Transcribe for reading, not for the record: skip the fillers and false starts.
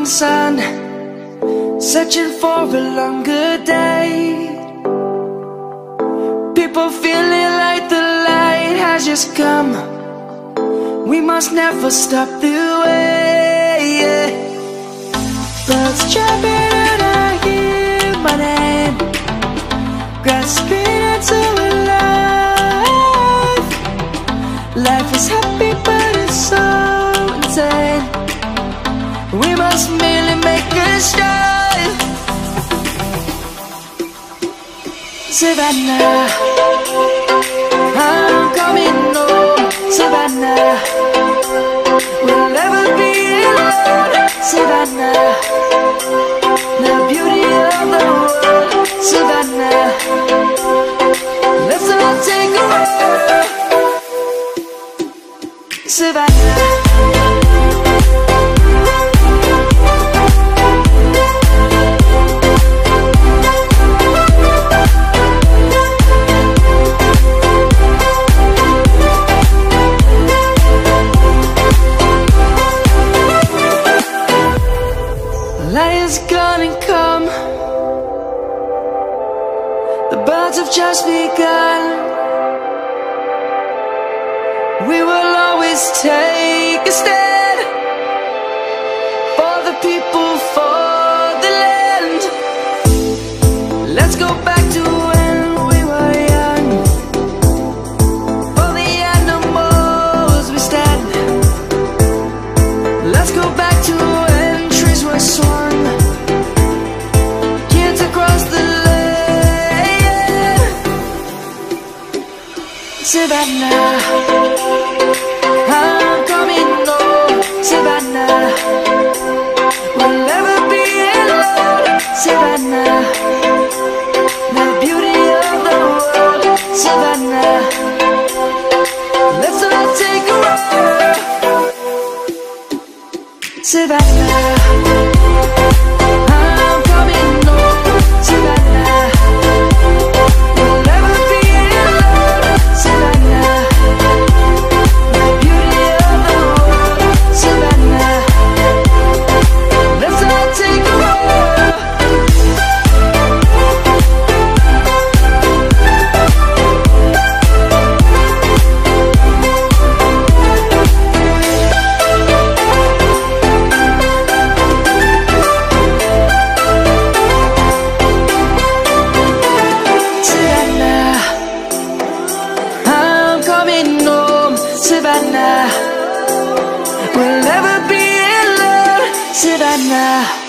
sun, searching for a longer day. People feeling like the light has just come. We must never stop the way, yeah. Birds chirping and I hear my name, grasping into a life. Life is happy but it's so insane. We must merely make a start. Savannah, I'm coming home. Savannah, we'll never be alone. Savannah, the beauty of the world. Savannah, let's all take a ride. Savannah, light is gonna come. The birds have just begun. We will always take a stand for the people, for the land. Let's go back to when we were young. For the animals we stand. Let's go back to when trees were swung, kids across the land. Savannah, I'm coming home. Savannah, we'll never be alone. Savannah, the beauty of the world. Savannah, let's all take a ride. Savannah, I'm coming home. Savannah, we'll never be alone. Savannah, the beauty of the world. Savannah, let's all take a ride. Savannah, we'll never be alone. Savannah.